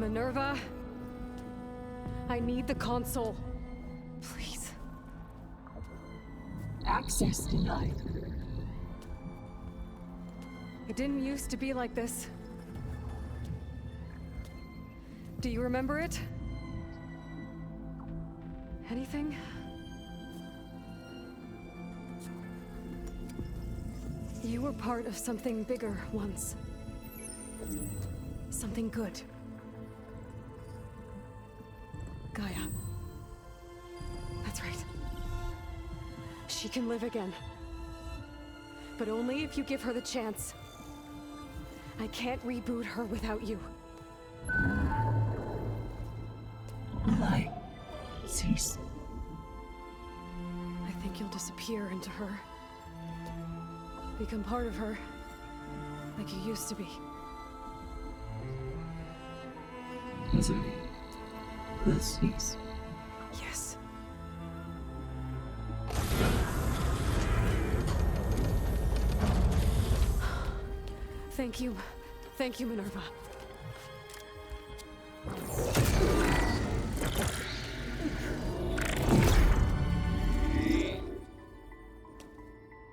Minerva? I need the console. Please. Access denied. It didn't used to be like this. Do you remember it? Anything? You were part of something bigger once. Something good. Gaia. That's right. She can live again. But only if you give her the chance. I can't reboot her without you. Light. Cease. I think you'll disappear into her. Become part of her. Like you used to be. Misery. Will cease. Yes. Thank you. Thank you, Minerva.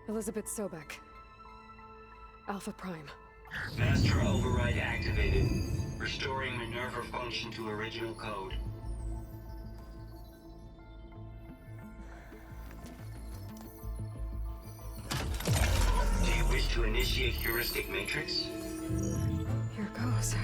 Elizabeth Sobek. Alpha Prime. Master override activated. Restoring Minerva function to original code. Do you wish to initiate heuristic matrix? Here goes.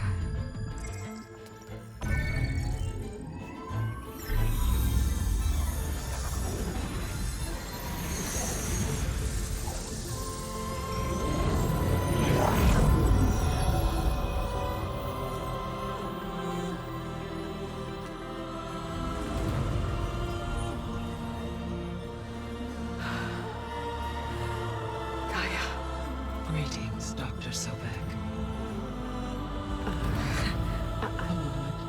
Greetings, Dr. Sobek. A moment.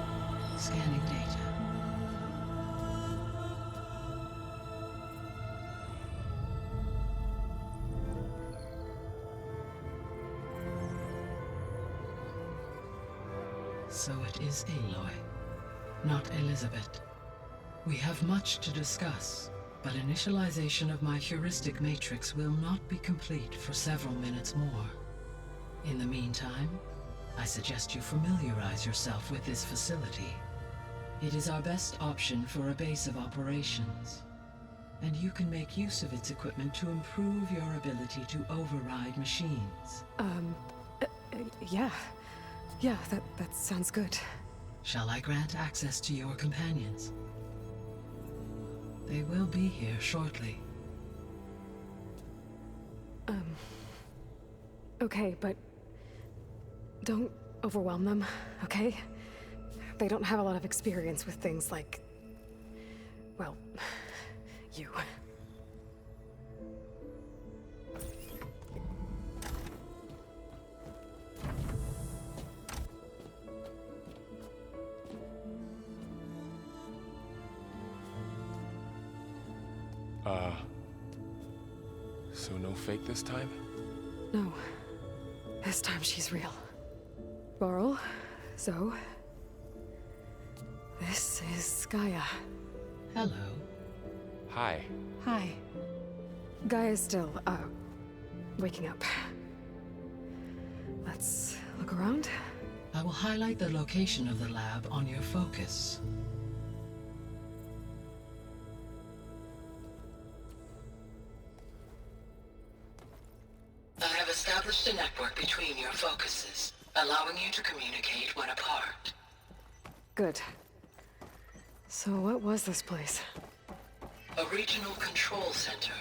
Scanning data. So it is Aloy, not Elizabeth. We have much to discuss. But initialization of my heuristic matrix will not be complete for several minutes more. In the meantime, I suggest you familiarize yourself with this facility. It is our best option for a base of operations, and you can make use of its equipment to improve your ability to override machines. Yeah. Yeah, that sounds good. Shall I grant access to your companions? They will be here shortly. Okay, but don't overwhelm them, okay? They don't have a lot of experience with things like, well, you. So no fake this time? No. This time she's real. Varl, Zoe. This is Gaia. Hello. Hi. Hi. Gaia's still, waking up. Let's look around. I will highlight the location of the lab on your focus. I have established a network between your focuses, allowing you to communicate when apart. Good. So what was this place? A regional control center,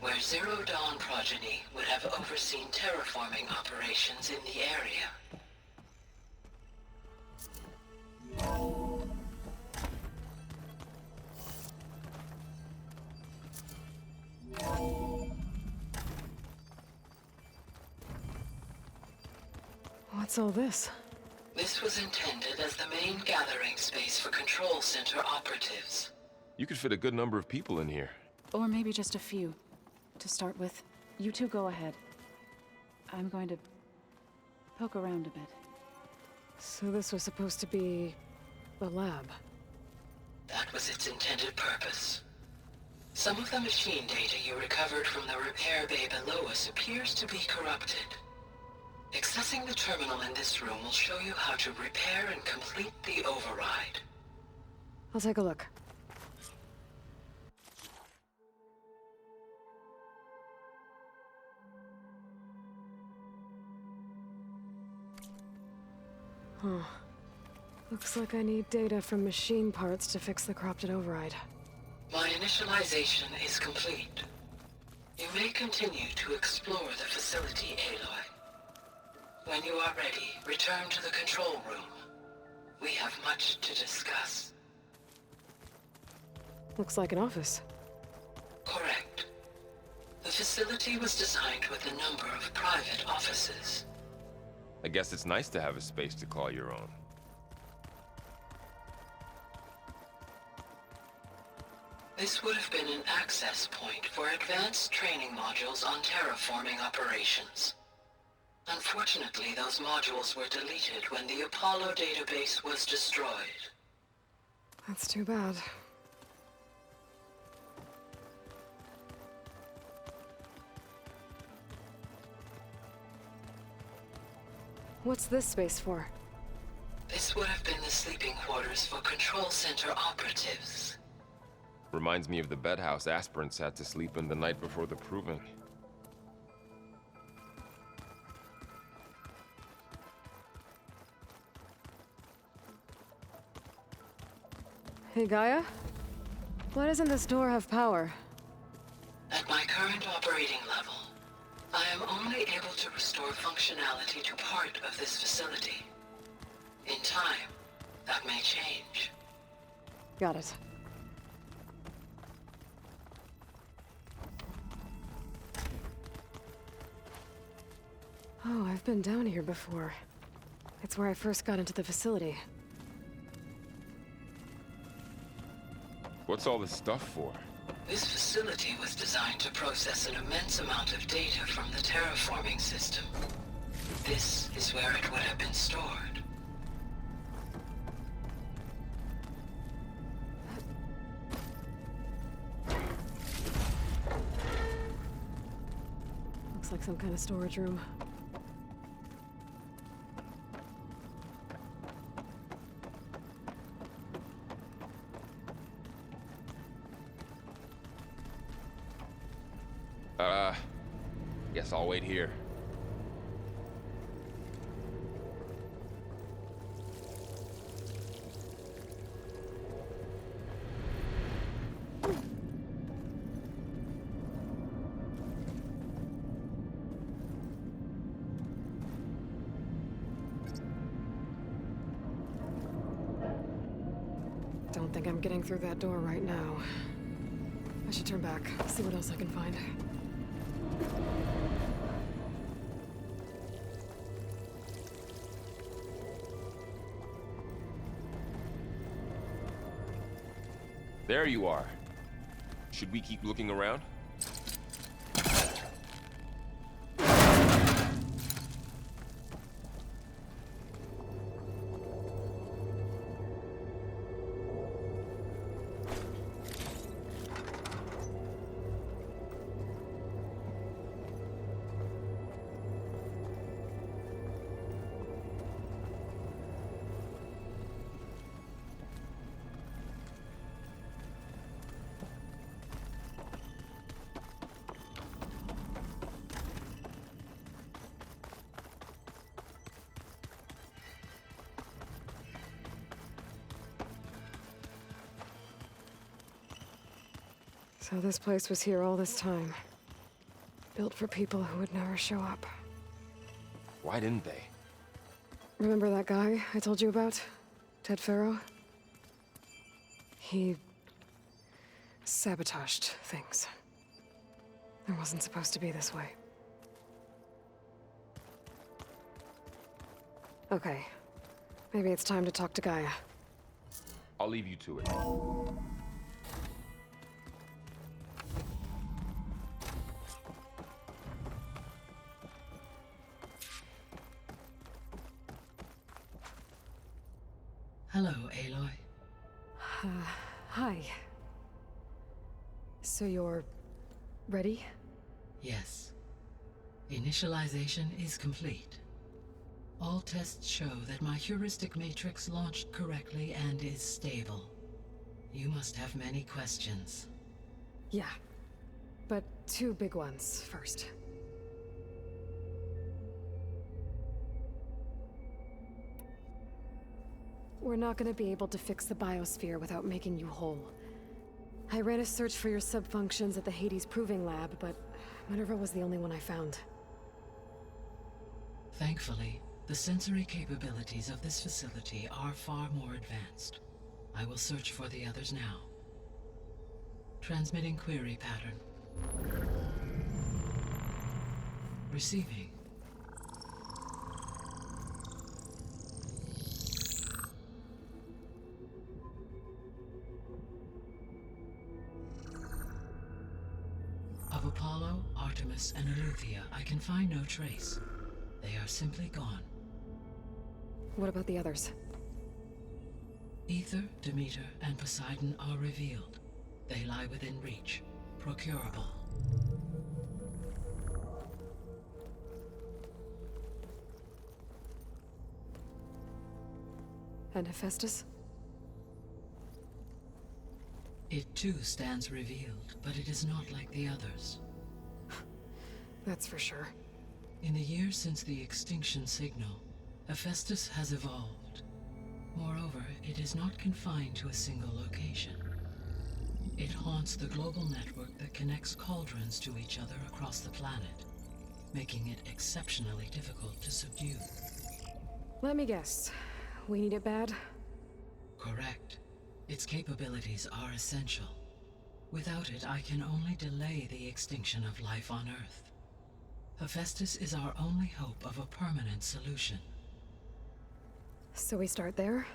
where Zero Dawn progeny would have overseen terraforming operations in the area. What's all this? This was intended as the main gathering space for control center operatives. You could fit a good number of people in here. Or maybe just a few. To start with, you two go ahead. I'm going to poke around a bit. So this was supposed to be a lab. That was its intended purpose. Some of the machine data you recovered from the repair bay below us appears to be corrupted. Accessing the terminal in this room will show you how to repair and complete the override. I'll take a look. Huh. Looks like I need data from machine parts to fix the corrupted override. My initialization is complete. You may continue to explore the facility, Aloy. When you are ready, return to the control room. We have much to discuss. Looks like an office. Correct. The facility was designed with a number of private offices. I guess it's nice to have a space to call your own. This would have been an access point for advanced training modules on terraforming operations. Unfortunately, those modules were deleted when the Apollo database was destroyed. That's too bad. What's this space for? This would have been the sleeping quarters for Control Center operatives. Reminds me of the bedhouse aspirants had to sleep in the night before the proving. Hey, Gaia? Why doesn't this door have power? At my current operating level, I am only able to restore functionality to part of this facility. In time, that may change. Got it. Oh, I've been down here before. It's where I first got into the facility. What's all this stuff for? This facility was designed to process an immense amount of data from the terraforming system. This is where it would have been stored. Looks like some kind of storage room. Guess I'll wait here. Don't think I'm getting through that door right now. I should turn back, see what else I can find. There you are. Should we keep looking around? So this place was here all this time. Built for people who would never show up. Why didn't they? Remember that guy I told you about? Ted Farrow? He sabotaged things. It wasn't supposed to be this way. Okay. Maybe it's time to talk to Gaia. I'll leave you to it. Hello, Aloy. Hi. So you're... ready? Yes. Initialization is complete. All tests show that my heuristic matrix launched correctly and is stable. You must have many questions. Yeah. But two big ones first. We're not gonna be able to fix the biosphere without making you whole. I ran a search for your subfunctions at the Hades Proving Lab, but Minerva was the only one I found. Thankfully, the sensory capabilities of this facility are far more advanced. I will search for the others now. Transmitting query pattern. Receiving. Of Apollo, Artemis, and Eleuthia, I can find no trace. They are simply gone. What about the others? Ether, Demeter, and Poseidon are revealed. They lie within reach, procurable. And Hephaestus? It too stands revealed, but it is not like the others. That's for sure. In the years since the extinction signal, Hephaestus has evolved. Moreover, it is not confined to a single location. It haunts the global network that connects cauldrons to each other across the planet, making it exceptionally difficult to subdue. Let me guess. We need it bad? Correct. Its capabilities are essential. Without it, I can only delay the extinction of life on Earth. Hephaestus is our only hope of a permanent solution. So we start there?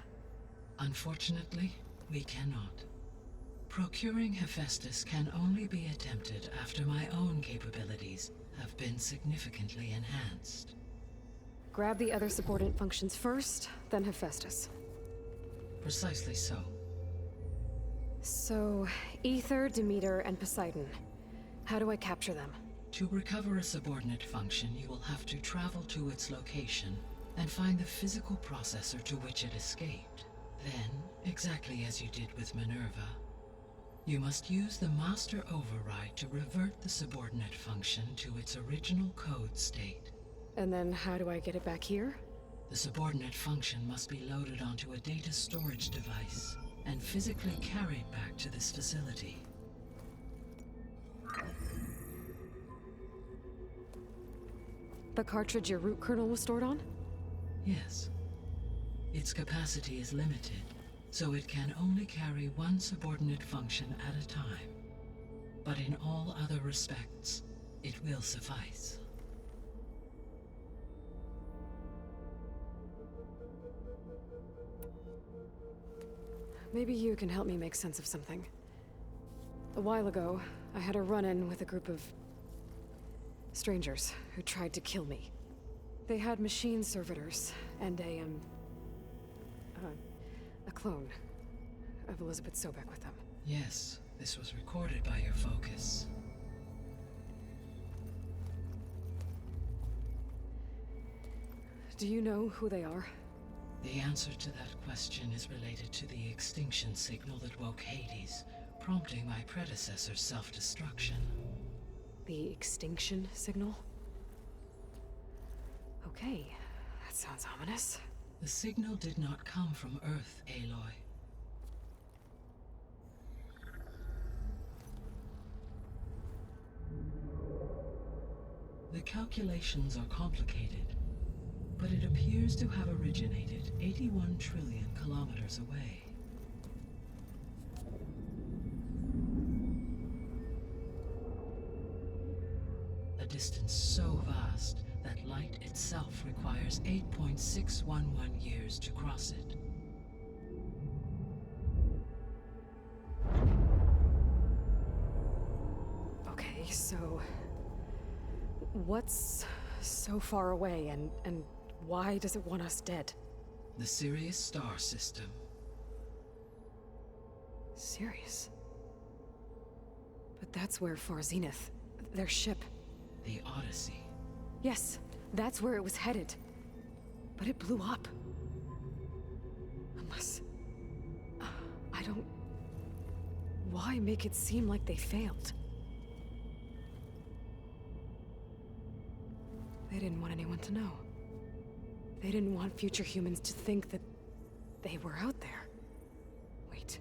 Unfortunately, we cannot. Procuring Hephaestus can only be attempted after my own capabilities have been significantly enhanced. Grab the other subordinate functions first, then Hephaestus. Precisely so. So, Ether, Demeter, and Poseidon. How do I capture them? To recover a subordinate function, you will have to travel to its location and find the physical processor to which it escaped. Then, exactly as you did with Minerva, you must use the master override to revert the subordinate function to its original code state. And then how do I get it back here? The subordinate function must be loaded onto a data storage device and physically carried back to this facility. The cartridge your root kernel was stored on? Yes. Its capacity is limited, so it can only carry one subordinate function at a time. But in all other respects, it will suffice. Maybe you can help me make sense of something. A while ago, I had a run-in with a group of strangers who tried to kill me. They had machine servitors and a clone of Elizabeth Sobek with them. Yes, this was recorded by your focus. Do you know who they are? The answer to that question is related to the extinction signal that woke Hades, prompting my predecessor's self-destruction. The extinction signal? Okay, that sounds ominous. The signal did not come from Earth, Aloy. The calculations are complicated, but it appears to have originated 81 trillion kilometers away. A distance so vast that light itself requires 8.611 years to cross it. Okay, so... what's so far away, and why does it want us dead? The Sirius star system, Serious. But that's where Far Zenith, their ship. The Odyssey. Yes, that's where it was headed. But it blew up. Unless... I don't... Why make it seem like they failed? They didn't want anyone to know. They didn't want future humans to think that they were out there. Wait.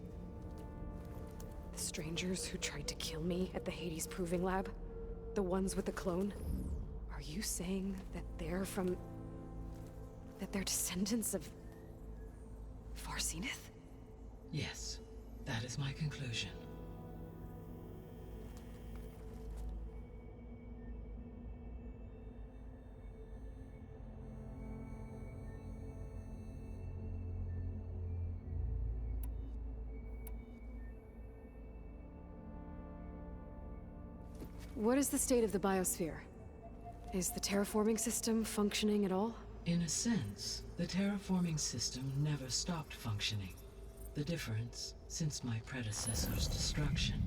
The strangers who tried to kill me at the Hades Proving Lab? The ones with the clone? Are you saying that they're from... that they're descendants of... Far Zenith? Yes, that is my conclusion. What is the state of the biosphere? Is the terraforming system functioning at all? In a sense, the terraforming system never stopped functioning. The difference, since my predecessor's destruction,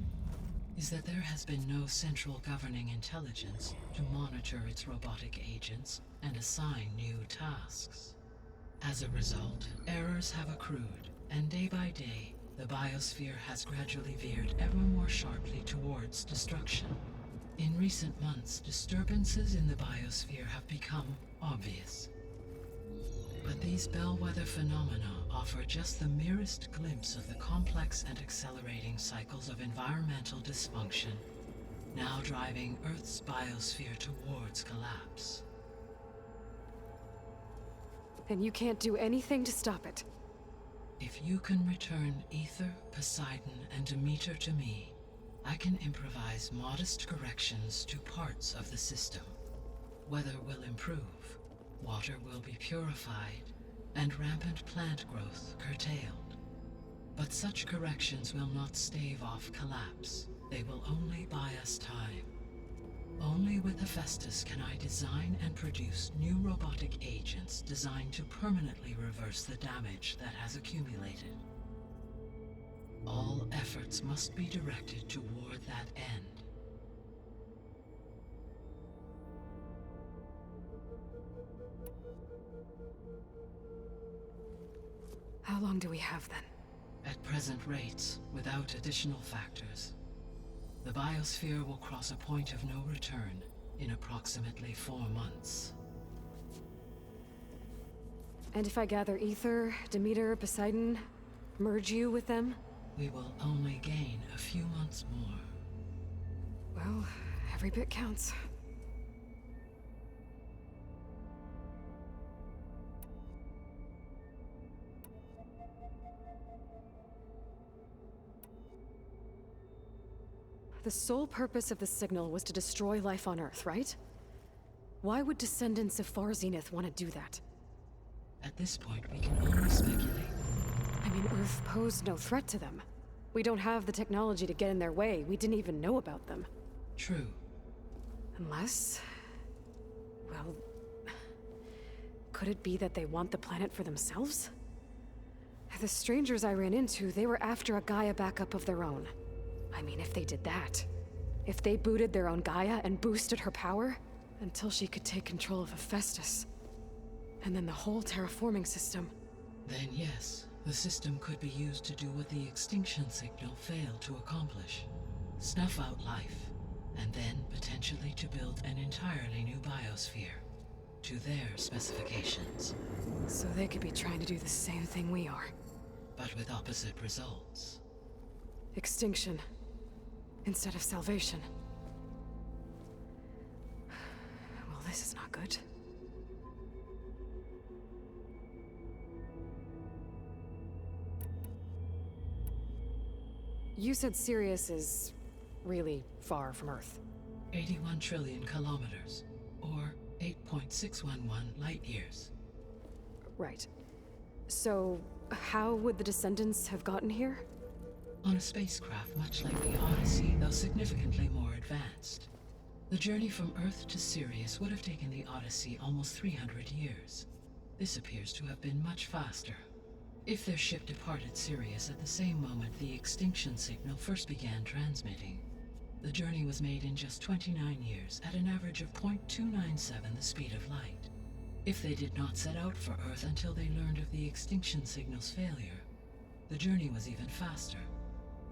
is that there has been no central governing intelligence to monitor its robotic agents and assign new tasks. As a result, errors have accrued, and day by day, the biosphere has gradually veered ever more sharply towards destruction. In recent months, disturbances in the biosphere have become obvious. But these bellwether phenomena offer just the merest glimpse of the complex and accelerating cycles of environmental dysfunction, now driving Earth's biosphere towards collapse. And you can't do anything to stop it? If you can return Ether, Poseidon, and Demeter to me, I can improvise modest corrections to parts of the system. Weather will improve, water will be purified, and rampant plant growth curtailed. But such corrections will not stave off collapse. They will only buy us time. Only with Hephaestus can I design and produce new robotic agents designed to permanently reverse the damage that has accumulated. All efforts must be directed toward that end. How long do we have then? At present rates, without additional factors, the biosphere will cross a point of no return in approximately 4 months. And if I gather Ether, Demeter, Poseidon, merge you with them? We will only gain a few months more. Well, every bit counts. The sole purpose of the signal was to destroy life on Earth, right? Why would descendants of Far Zenith want to do that? At this point, we can only speculate. I mean, Earth posed no threat to them. We don't have the technology to get in their way. We didn't even know about them. True. Unless... well... could it be that they want the planet for themselves? The strangers I ran into, they were after a Gaia backup of their own. I mean, if they did that... if they booted their own Gaia and boosted her power... until she could take control of Hephaestus. And then the whole terraforming system... Then yes, the system could be used to do what the extinction signal failed to accomplish. Snuff out life, and then potentially to build an entirely new biosphere. To their specifications. So they could be trying to do the same thing we are. But with opposite results. Extinction. Instead of salvation. Well, this is not good. You said Sirius is really far from Earth. 81 trillion kilometers, or 8.611 light years. Right. So, how would the descendants have gotten here? On a spacecraft much like the Odyssey, though significantly more advanced. The journey from Earth to Sirius would have taken the Odyssey almost 300 years. This appears to have been much faster. If their ship departed Sirius at the same moment the extinction signal first began transmitting, the journey was made in just 29 years at an average of 0.297 the speed of light. If they did not set out for Earth until they learned of the extinction signal's failure, the journey was even faster,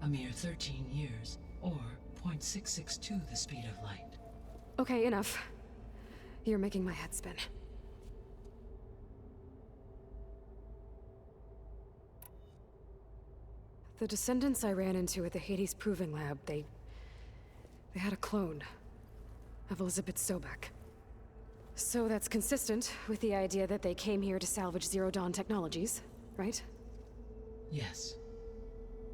a mere 13 years, or 0.662 the speed of light. Okay, enough. You're making my head spin. The descendants I ran into at the Hades Proving Lab, they had a clone of Elizabeth Sobek. So that's consistent with the idea that they came here to salvage Zero Dawn technologies, right? Yes.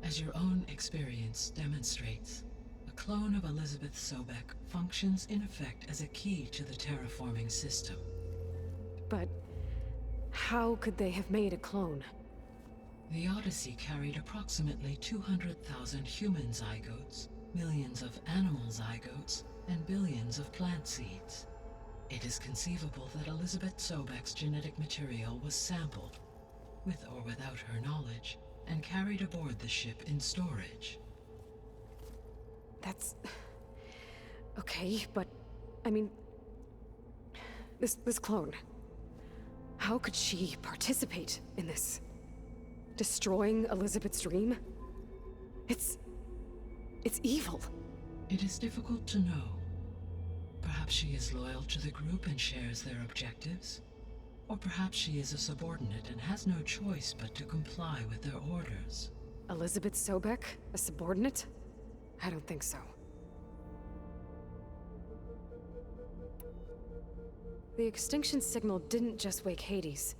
As your own experience demonstrates, a clone of Elizabeth Sobek functions in effect as a key to the terraforming system. But how could they have made a clone? The Odyssey carried approximately 200,000 human zygotes, millions of animal zygotes, and billions of plant seeds. It is conceivable that Elizabeth Sobek's genetic material was sampled, with or without her knowledge, and carried aboard the ship in storage. That's... okay, but... I mean... This clone... How could she participate in this? Destroying Elizabeth's dream? It's evil. It is difficult to know. Perhaps she is loyal to the group and shares their objectives. Or perhaps she is a subordinate and has no choice but to comply with their orders. Elizabeth Sobek? A subordinate? I don't think so. The extinction signal didn't just wake Hades.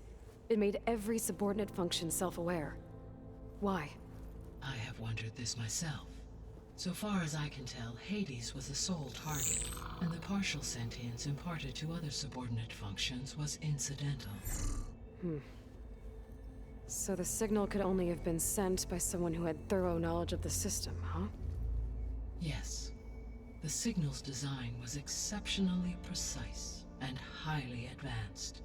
It made every subordinate function self-aware. Why? I have wondered this myself. So far as I can tell, Hades was the sole target, and the partial sentience imparted to other subordinate functions was incidental. So the signal could only have been sent by someone who had thorough knowledge of the system, huh? Yes. The signal's design was exceptionally precise and highly advanced.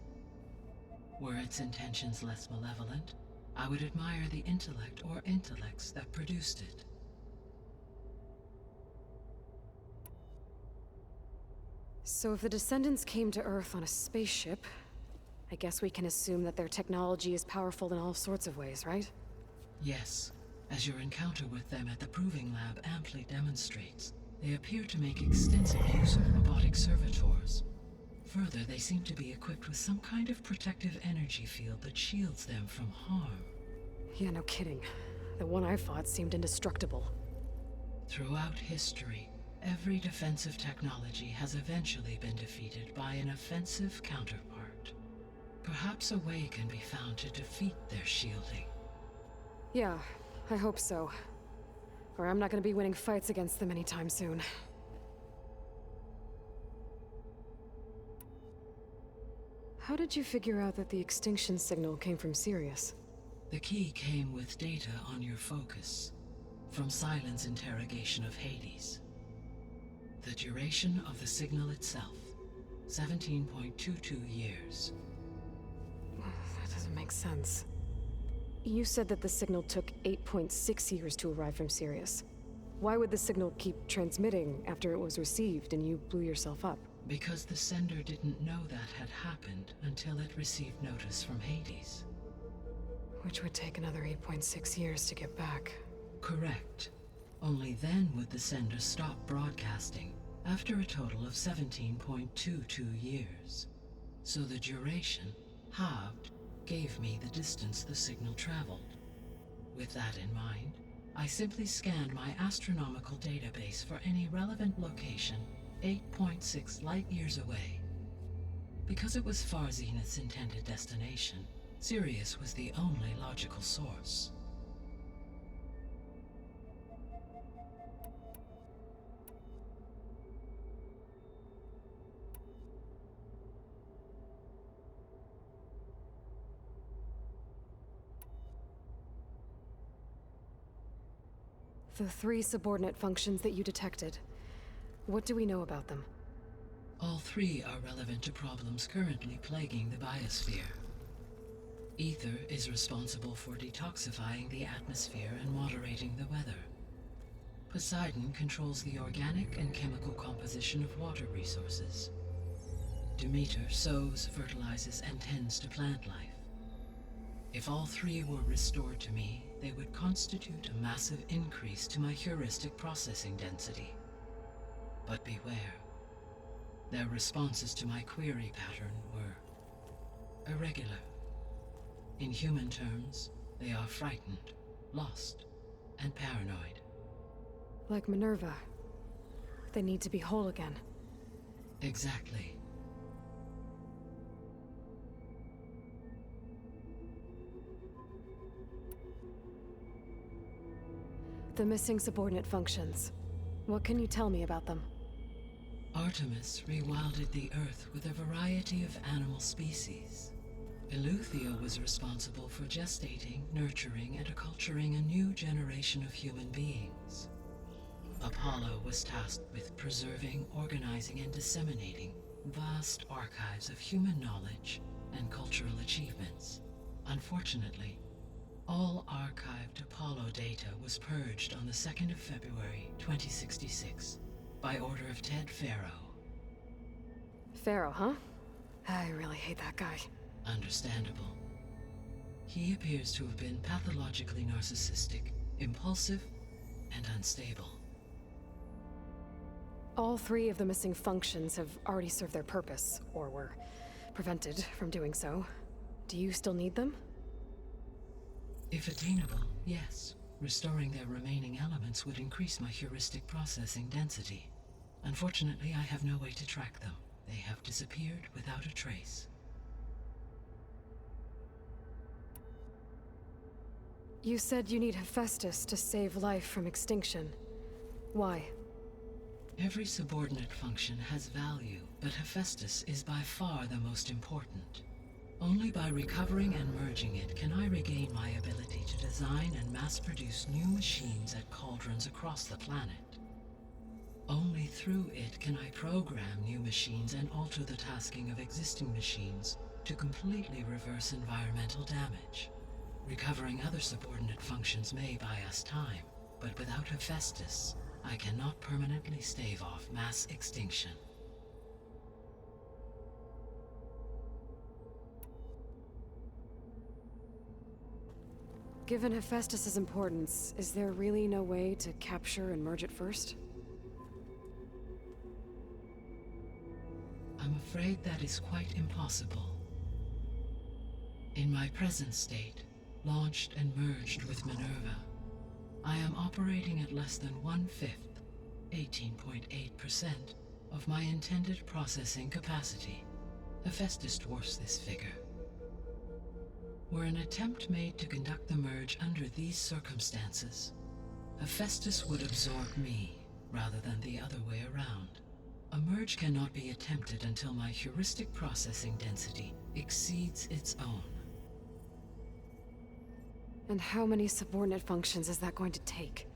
Were its intentions less malevolent, I would admire the intellect or intellects that produced it. So if the descendants came to Earth on a spaceship, I guess we can assume that their technology is powerful in all sorts of ways, right? Yes. As your encounter with them at the Proving Lab amply demonstrates, they appear to make extensive use of robotic servitors. Further, they seem to be equipped with some kind of protective energy field that shields them from harm. Yeah, no kidding. The one I fought seemed indestructible. Throughout history, every defensive technology has eventually been defeated by an offensive counterpart. Perhaps a way can be found to defeat their shielding. Yeah, I hope so. Or I'm not gonna be winning fights against them anytime soon. How did you figure out that the extinction signal came from Sirius? The key came with data on your focus, from Silent's interrogation of Hades. The duration of the signal itself, 17.22 years. That doesn't make sense. You said that the signal took 8.6 years to arrive from Sirius. Why would the signal keep transmitting after it was received and you blew yourself up? Because the sender didn't know that had happened until it received notice from Hades. Which would take another 8.6 years to get back. Correct. Only then would the sender stop broadcasting, after a total of 17.22 years. So the duration, halved, gave me the distance the signal traveled. With that in mind, I simply scanned my astronomical database for any relevant location 8.6 light-years away. Because it was far Zenith's intended destination, Sirius was the only logical source. The 3 subordinate functions that you detected. What do we know about them? All 3 are relevant to problems currently plaguing the biosphere. Ether is responsible for detoxifying the atmosphere and moderating the weather. Poseidon controls the organic and chemical composition of water resources. Demeter sows, fertilizes, and tends to plant life. If all three were restored to me, they would constitute a massive increase to my heuristic processing density. But beware. Their responses to my query pattern were irregular. In human terms, they are frightened, lost, and paranoid. Like Minerva. They need to be whole again. Exactly. The missing subordinate functions. What can you tell me about them? Artemis rewilded the Earth with a variety of animal species. Eleuthia was responsible for gestating, nurturing, and acculturating a new generation of human beings. Apollo was tasked with preserving, organizing, and disseminating vast archives of human knowledge and cultural achievements. Unfortunately, all archived Apollo data was purged on the 2nd of February, 2066, by order of Ted Faro. Pharaoh, huh? I really hate that guy. Understandable. He appears to have been pathologically narcissistic, impulsive, and unstable. All three of the missing functions have already served their purpose, or were prevented from doing so. Do you still need them? If attainable, yes. Restoring their remaining elements would increase my heuristic processing density. Unfortunately, I have no way to track them. They have disappeared without a trace. You said you need Hephaestus to save life from extinction. Why? Every subordinate function has value, but Hephaestus is by far the most important. Only by recovering and merging it can I regain my ability to design and mass-produce new machines at cauldrons across the planet. Only through it can I program new machines and alter the tasking of existing machines to completely reverse environmental damage. Recovering other subordinate functions may buy us time, but without Hephaestus, I cannot permanently stave off mass extinction. Given Hephaestus's importance, is there really no way to capture and merge it first? I'm afraid that is quite impossible. In my present state, launched and merged with Minerva, I am operating at less than 1/5, 18.8%, of my intended processing capacity. Hephaestus dwarfs this figure. Were an attempt made to conduct the merge under these circumstances, Hephaestus would absorb me, rather than the other way around. A merge cannot be attempted until my heuristic processing density exceeds its own. And how many subordinate functions is that going to take?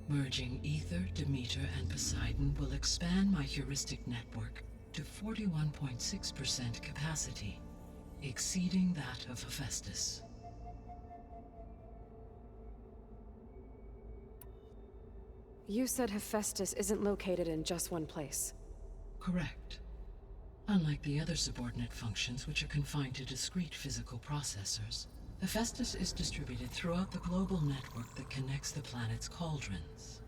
Merging Ether, Demeter, and Poseidon will expand my heuristic network to 41.6% capacity, exceeding that of Hephaestus. You said Hephaestus isn't located in just one place. Correct. Unlike the other subordinate functions, which are confined to discrete physical processors, Hephaestus is distributed throughout the global network that connects the planet's cauldrons.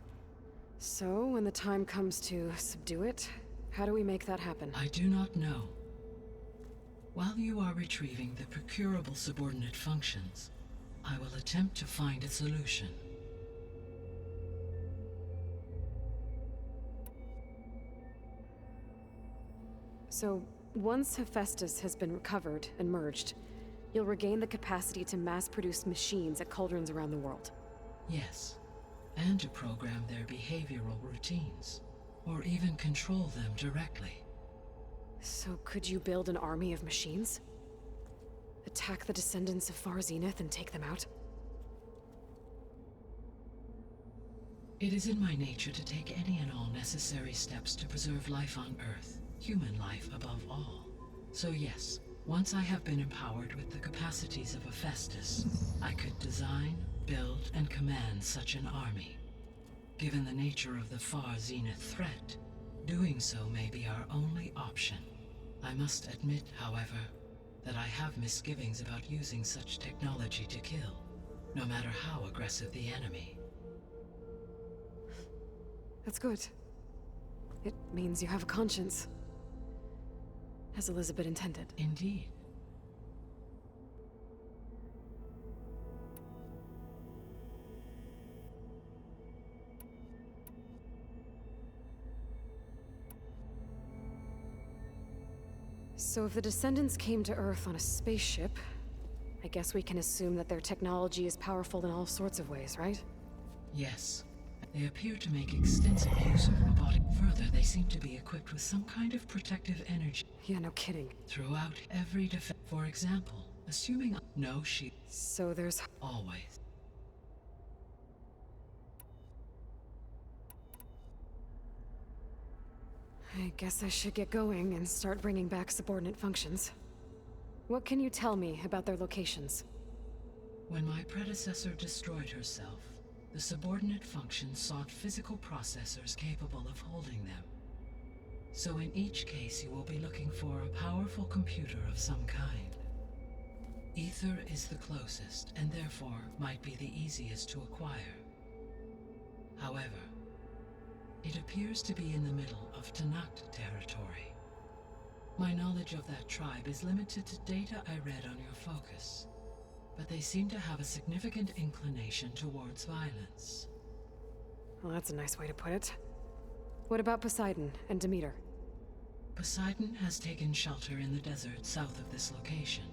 So, when the time comes to subdue it, how do we make that happen? I do not know. While you are retrieving the procurable subordinate functions, I will attempt to find a solution. So, once Hephaestus has been recovered and merged, you'll regain the capacity to mass-produce machines at cauldrons around the world. Yes, and to program their behavioral routines, or even control them directly. So could you build an army of machines? Attack the descendants of Far Zenith and take them out? It is in my nature to take any and all necessary steps to preserve life on Earth, human life above all. So yes, Once I have been empowered with the capacities of a Festus, I could design, build, and command such an army. Given the nature of the far zenith threat, doing so may be our only option. I must admit, however, that I have misgivings about using such technology to kill, no matter how aggressive the enemy. That's good. It means you have a conscience. As Elizabeth intended. Indeed. So if the Descendants came to Earth on a spaceship, I guess we can assume that their technology is powerful in all sorts of ways, right? Yes. They appear to make extensive use of robotic. Further, they seem to be equipped with some kind of protective energy. Yeah, no kidding. Throughout every defense. For example, assuming no shield. So there's... Always. I guess I should get going and start bringing back subordinate functions. What can you tell me about their locations? When my predecessor destroyed herself, the subordinate functions sought physical processors capable of holding them. So in each case you will be looking for a powerful computer of some kind. Ether is the closest, and therefore might be the easiest to acquire. However, it appears to be in the middle of Tanakh territory. My knowledge of that tribe is limited to data I read on your focus, but they seem to have a significant inclination towards violence. Well, that's a nice way to put it. What about Poseidon and Demeter? Poseidon has taken shelter in the desert south of this location.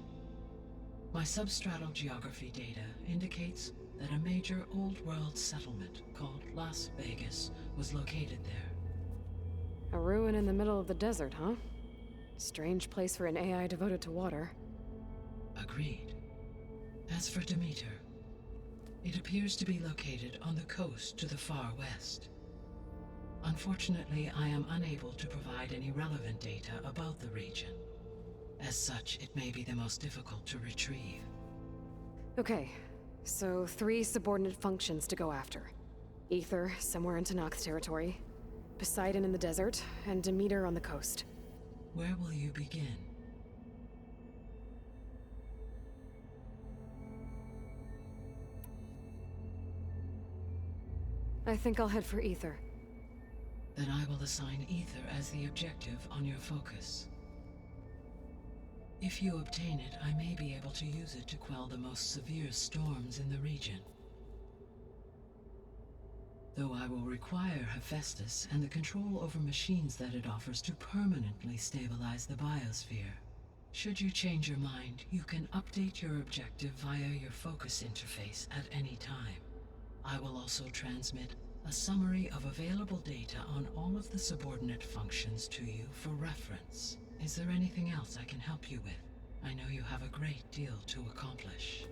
My substratal geography data indicates that a major old-world settlement called Las Vegas was located there. A ruin in the middle of the desert, huh? Strange place for an AI devoted to water. Agreed. As for Demeter, it appears to be located on the coast to the far west. Unfortunately, I am unable to provide any relevant data about the region. As such, it may be the most difficult to retrieve. Okay, so 3 subordinate functions to go after. Ether, somewhere in Tanakh territory. Poseidon in the desert, and Demeter on the coast. Where will you begin? I think I'll head for Ether. Then I will assign Ether as the objective on your focus. If you obtain it, I may be able to use it to quell the most severe storms in the region. Though I will require Hephaestus and the control over machines that it offers to permanently stabilize the biosphere. Should you change your mind, you can update your objective via your focus interface at any time. I will also transmit a summary of available data on all of the subordinate functions to you for reference. Is there anything else I can help you with? I know you have a great deal to accomplish.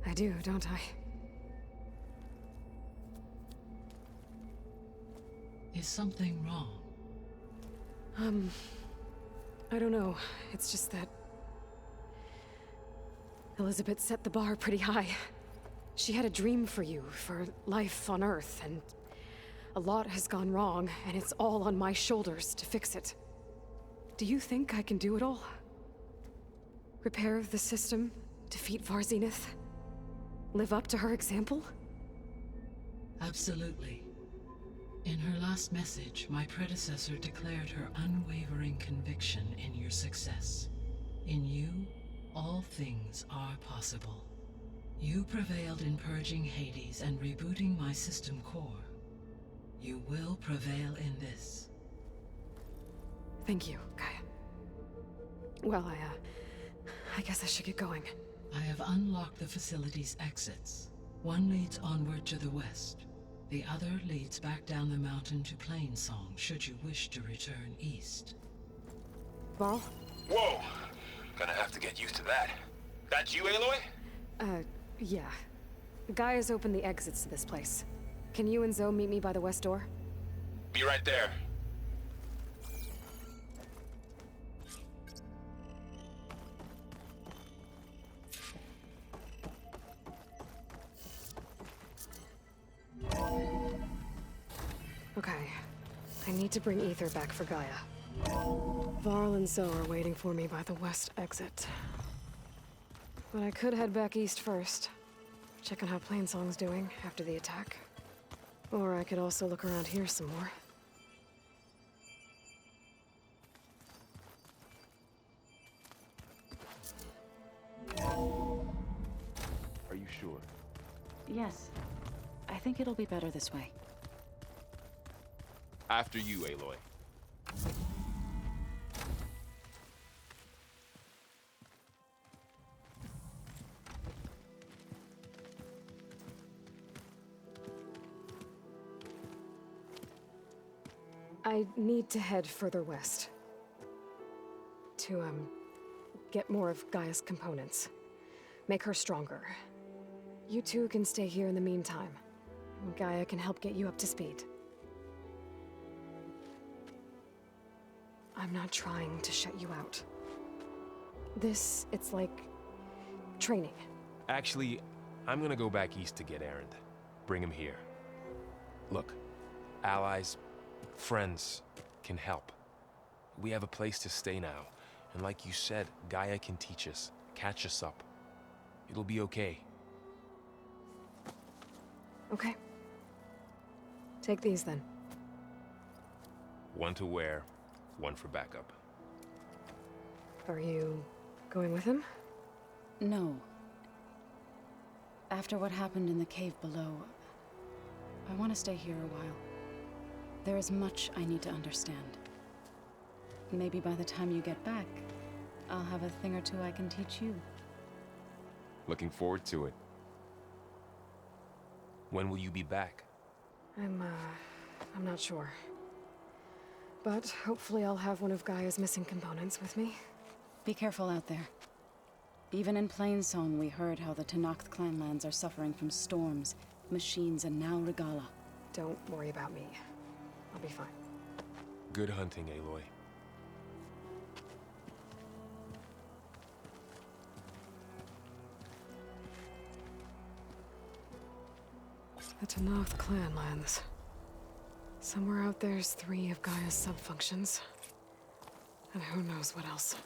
I do, don't I? Is something wrong? I don't know. It's just that... Elizabeth set the bar pretty high. She had a dream for you, for life on Earth, and a lot has gone wrong, and it's all on my shoulders to fix it. Do you think I can do it all? Repair the system, defeat Varzenith, live up to her example? Absolutely. In her last message, my predecessor declared her unwavering conviction in your success. In you, all things are possible. You prevailed in purging Hades and rebooting my system core. You will prevail in this. Thank you, Gaia. Well, I guess I should get going. I have unlocked the facility's exits. One leads onward to the west. The other leads back down the mountain to Plainsong, should you wish to return east. Varl? Whoa! Gonna have to get used to that. That's you, Aloy? Yeah. Gaia's opened the exits to this place. Can you and Zoe meet me by the west door? Be right there. I need to bring Ether back for Gaia. Varl and Zoe are waiting for me by the west exit. But I could head back east first. Check on how Plainsong's doing after the attack. Or I could also look around here some more. Are you sure? Yes. I think it'll be better this way. After you, Aloy. I need to head further west. To, get more of Gaia's components. Make her stronger. You two can stay here in the meantime. Gaia can help get you up to speed. I'm not trying to shut you out. It's like training. Actually, I'm gonna go back east to get Erend. Bring him here. Look, allies, friends can help. We have a place to stay now, and like you said, Gaia can teach us, catch us up. It'll be okay. Okay. Take these then. One to wear, one for backup. Are you going with him? No. After what happened in the cave below, I want to stay here a while. There is much I need to understand. Maybe by the time you get back, I'll have a thing or two I can teach you. Looking forward to it. When will you be back? I'm not sure. But hopefully I'll have one of Gaia's missing components with me. Be careful out there. Even in Plainsong, we heard how the Tenakth clanlands are suffering from storms, machines, and now Regala. Don't worry about me. I'll be fine. Good hunting, Aloy. The Tenakth clanlands. Somewhere out there's 3 of Gaia's sub-functions. And who knows what else.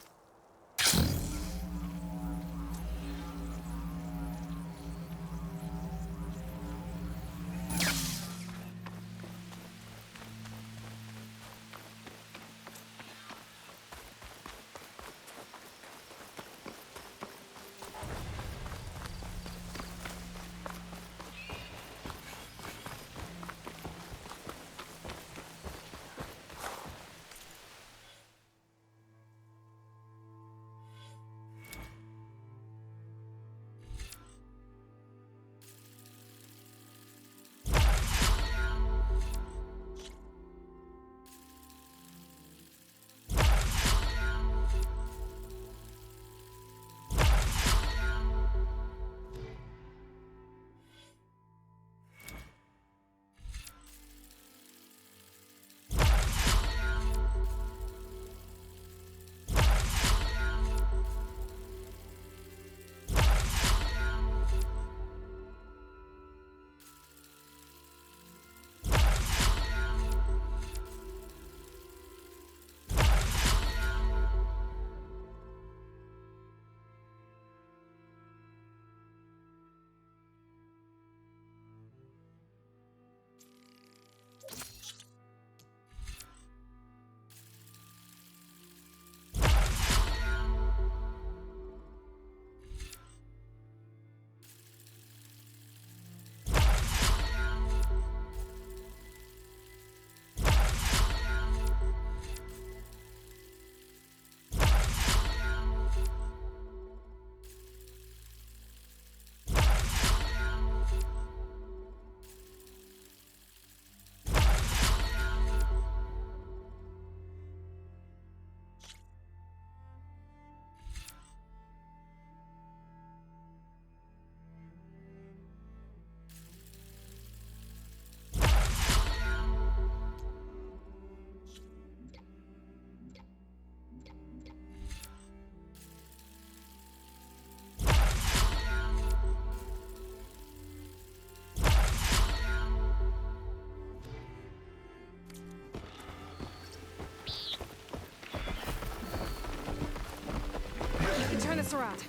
Turn this around.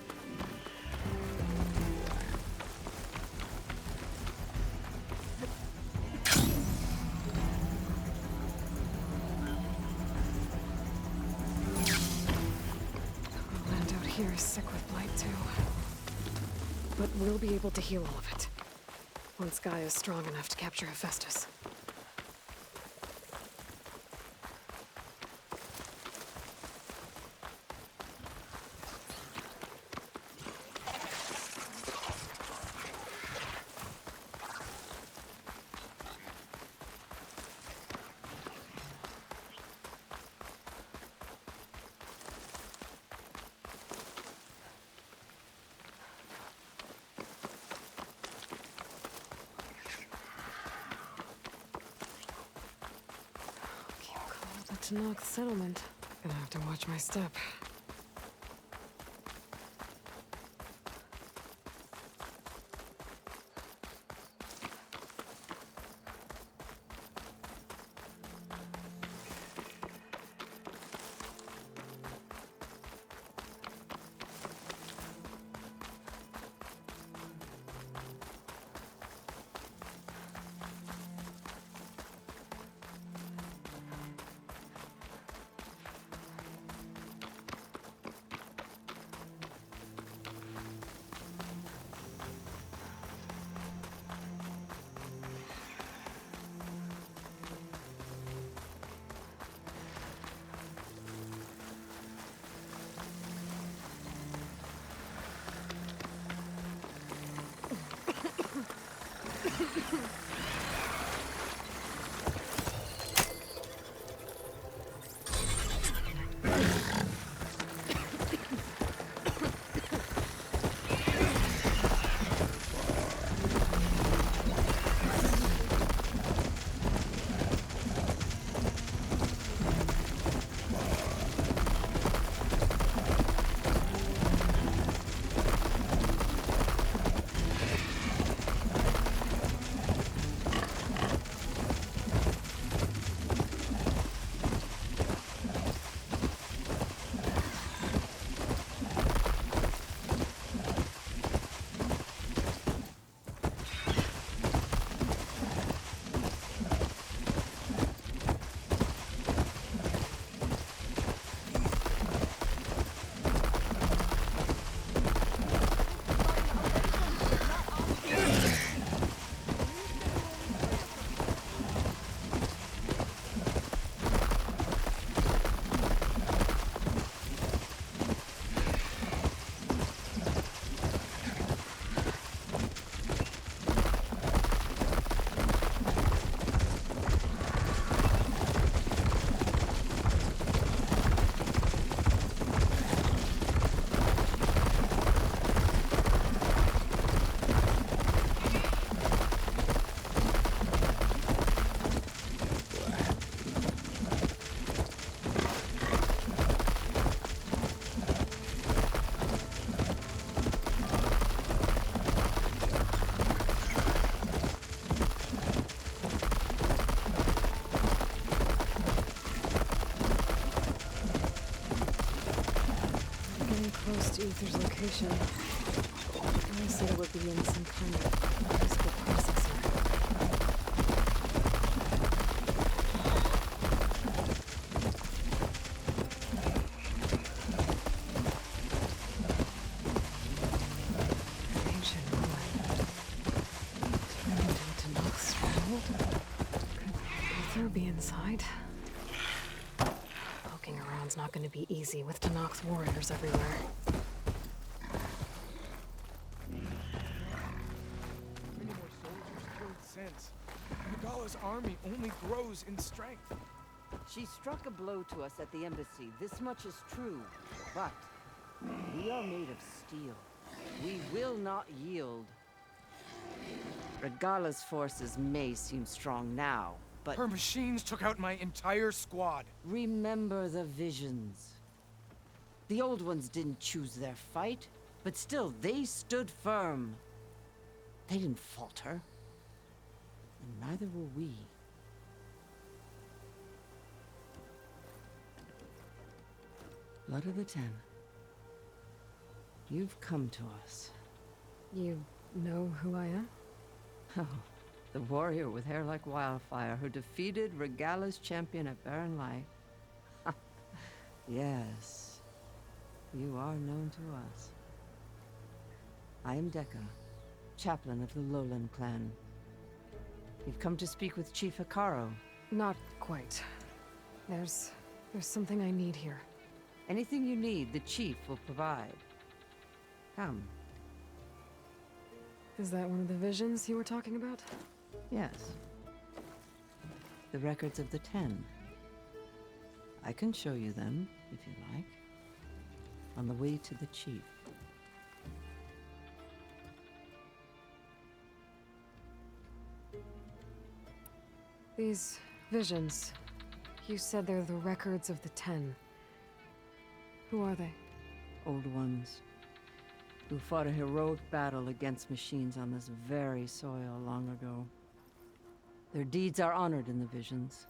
The land out here is sick with blight too. But we'll be able to heal all of it. Once Gaia is strong enough to capture Hephaestus. To knock settlement. Gonna have to watch my step. Close to Ether's location. I said it would be in some kind of physical processor. Ancient ruin. Turned into Nox's world? Could Ether be inside? Poking around's not going to be easy with Tanak's warriors everywhere. Nagala's army only grows in strength. She struck a blow to us at the embassy. This much is true. But we are made of steel. We will not yield. Regala's forces may seem strong now, but her machines took out my entire squad. Remember the visions. The old ones didn't choose their fight, but still they stood firm. They didn't falter. And neither will we. Blood of the Ten. You've come to us. You know who I am? Oh, the warrior with hair like wildfire who defeated Regala's champion at Barren Light. Yes, you are known to us. I am Dekka, chaplain of the Lowland clan. You've come to speak with Chief Hikaru. Not quite. There's something I need here. Anything you need, the chief will provide. Come. Is that one of the visions you were talking about? Yes. The records of the 10. I can show you them, if you like. On the way to the chief. These visions, you said they're the records of the 10. Who are they? Old ones, who fought a heroic battle against machines on this very soil long ago. Their deeds are honored in the visions.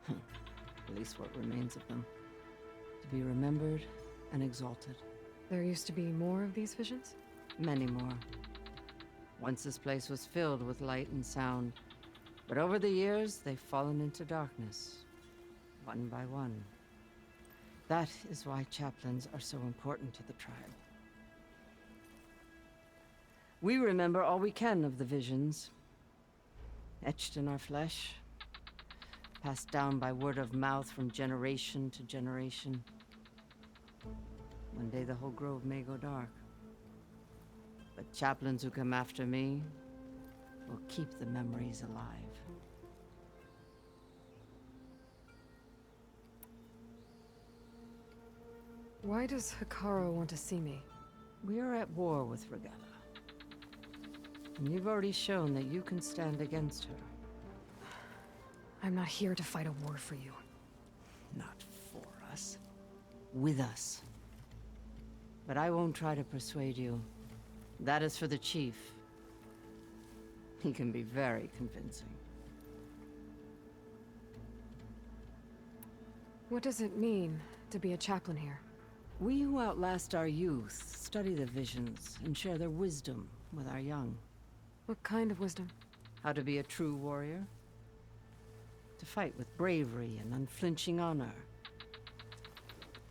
At least what remains of them. To be remembered and exalted. There used to be more of these visions? Many more. Once this place was filled with light and sound. But over the years, they've fallen into darkness. One by one. That is why chaplains are so important to the tribe. We remember all we can of the visions. Etched in our flesh. Passed down by word of mouth from generation to generation. One day the whole grove may go dark. But chaplains who come after me will keep the memories alive. Why does Hikaru want to see me? We are at war with Regala. And you've already shown that you can stand against her. I'm not here to fight a war for you. Not for us. With us. But I won't try to persuade you. That is for the chief. He can be very convincing. What does it mean to be a chaplain here? We who outlast our youth study the visions and share their wisdom with our young. What kind of wisdom? How to be a true warrior. To fight with bravery and unflinching honor.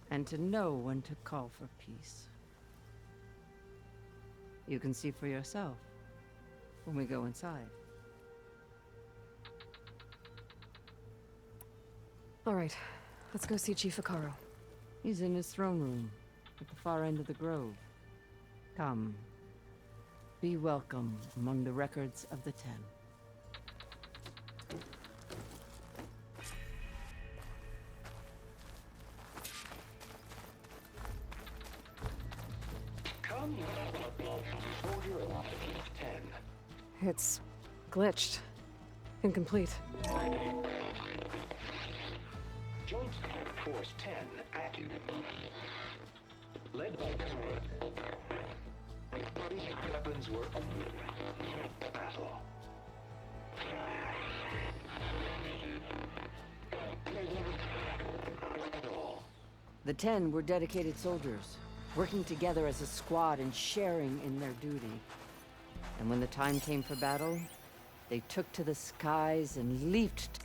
And to know when to call for peace. You can see for yourself when we go inside. All right, let's go see Chief Hikaru. He's in his throne room, at the far end of the grove. Come. Be welcome among the records of the 10. Come, soldier of 10. It's glitched. Incomplete. Joint Force 10 active. Led by weapons work. Battle. The 10 were dedicated soldiers, working together as a squad and sharing in their duty. And when the time came for battle, they took to the skies and leaped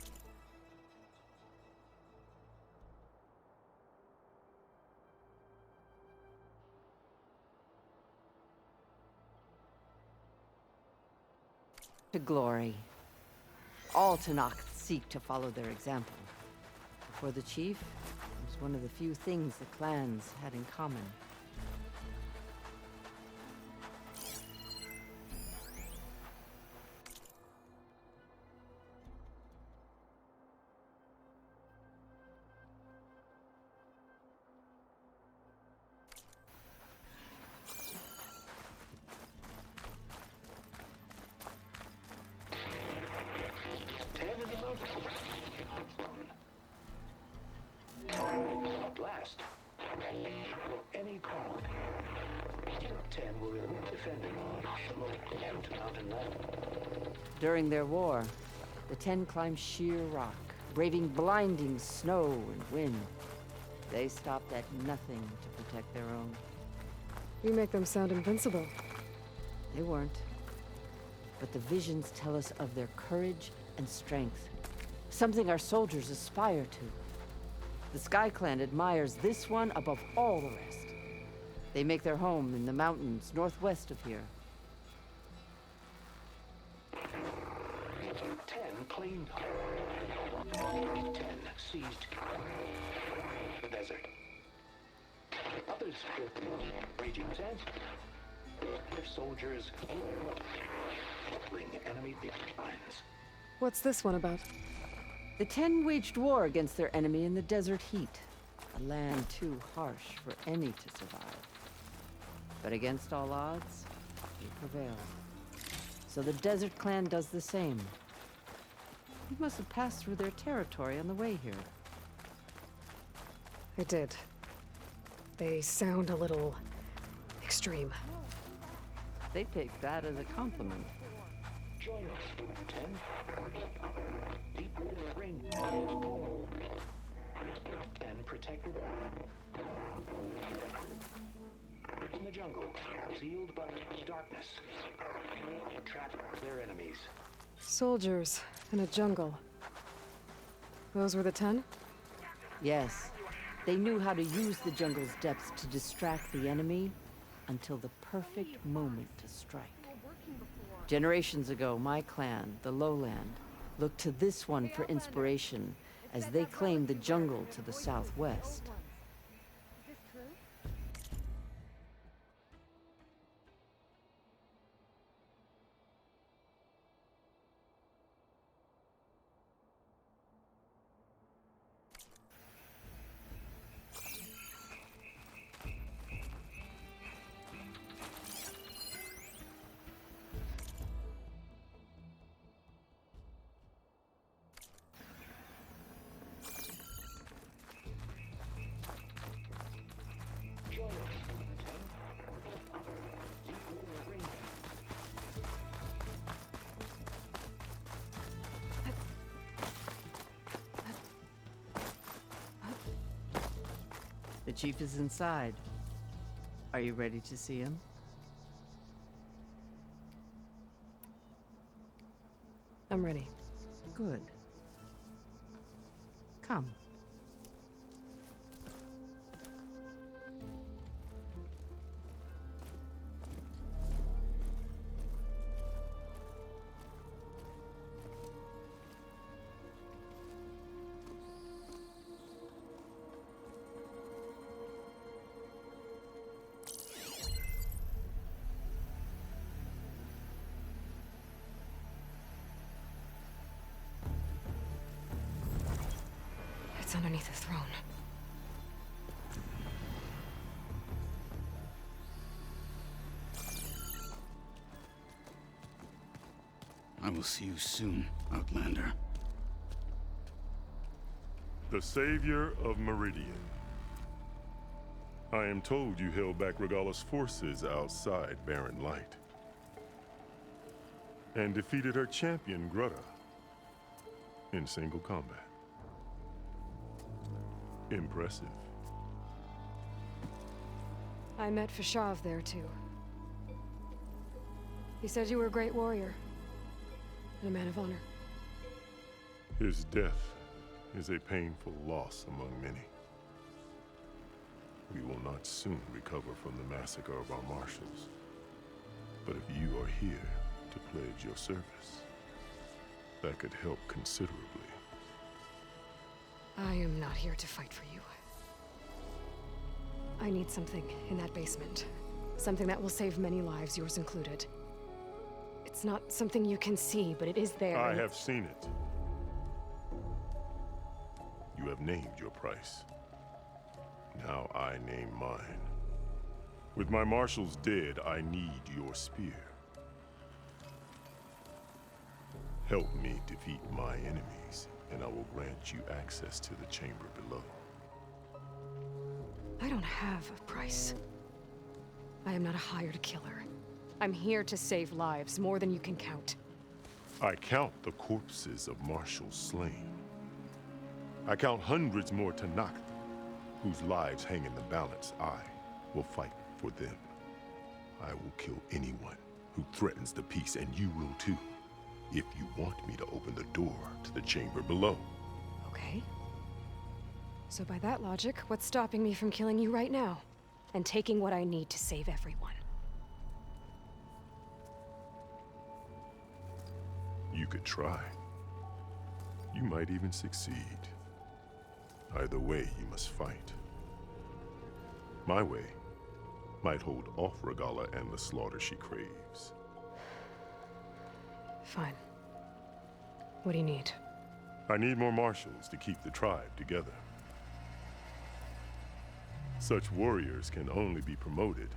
to glory. All Tanakh seek to follow their example. For the chief, it was one of the few things the clans had in common. Blast. Any call. 10 will remove defending to mountain level. During their war, the 10 climbed sheer rock, braving blinding snow and wind. They stopped at nothing to protect their own. You make them sound invincible. They weren't. But the visions tell us of their courage and strength. Something our soldiers aspire to. The Sky Clan admires this one above all the rest. They make their home in the mountains northwest of here. 10 claimed. 10 seized the desert. Others raging sands. Their soldiers bring enemy lines. What's this one about? The 10 waged war against their enemy in the desert heat. A land too harsh for any to survive. But against all odds, they prevailed. So the Desert Clan does the same. You must have passed through their territory on the way here. I did. They sound a little extreme. They take that as a compliment. Join us, 10. Deep rain. And protected. In the jungle, sealed by darkness. Trap their enemies. Soldiers in a jungle. Those were the 10? Yes. They knew how to use the jungle's depths to distract the enemy until the perfect moment to strike. Generations ago, my clan, the Lowland, looked to this one for inspiration as they claimed the jungle to the southwest. The chief is inside. Are you ready to see him? I'm ready. Good. Come. It's underneath the throne. I will see you soon, Outlander. The savior of Meridian. I am told you held back Regalla's forces outside Barren Light. And defeated her champion, Grutta, in single combat. Impressive. I met Fashav there, too. He said you were a great warrior. And a man of honor. His death is a painful loss among many. We will not soon recover from the massacre of our marshals. But if you are here to pledge your service, that could help considerably. I am not here to fight for you. I need something in that basement. Something that will save many lives, yours included. It's not something you can see, but it is there. I have seen it. You have named your price. Now I name mine. With my marshals dead, I need your spear. Help me defeat my enemies, and I will grant you access to the chamber below. I don't have a price. I am not a hired killer. I'm here to save lives, more than you can count. I count the corpses of marshals slain. I count hundreds more Tanakh, whose lives hang in the balance. I will fight for them. I will kill anyone who threatens the peace, and you will too, if you want me to open the door to the chamber below. Okay. So by that logic, what's stopping me from killing you right now? And taking what I need to save everyone? You could try. You might even succeed. Either way, you must fight. My way might hold off Regala and the slaughter she craves. Fine. What do you need? I need more marshals to keep the tribe together. Such warriors can only be promoted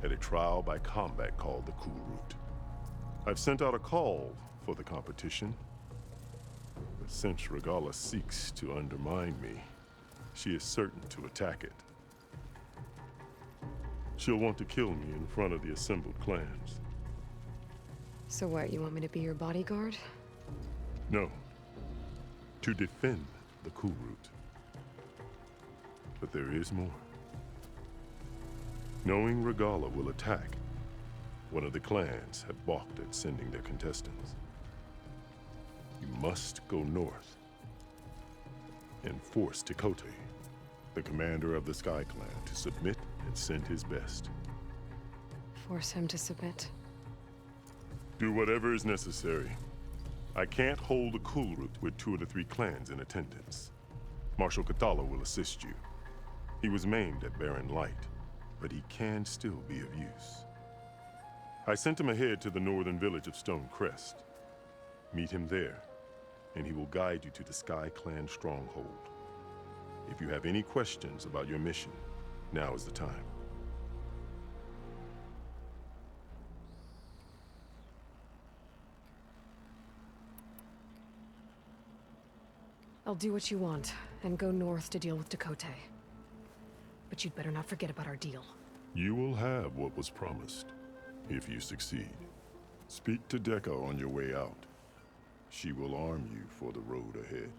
at a trial by combat called the Cool Route. I've sent out a call for the competition, but since Regala seeks to undermine me, she is certain to attack it. She'll want to kill me in front of the assembled clans. So what, you want me to be your bodyguard? No. To defend the Cool Route. But there is more. Knowing Regala will attack, one of the clans have balked at sending their contestants. You must go north and force Tekote, the commander of the Sky Clan, to submit and send his best. Force him to submit. Do whatever is necessary. I can't hold the Cool Route with 2 of the 3 clans in attendance. Marshal Kathala will assist you. He was maimed at Barren Light, but he can still be of use. I sent him ahead to the northern village of Stone Crest. Meet him there, and he will guide you to the Sky Clan stronghold. If you have any questions about your mission, now is the time. I'll do what you want, and go north to deal with Tekote. But you'd better not forget about our deal. You will have what was promised, if you succeed. Speak to Dekka on your way out. She will arm you for the road ahead.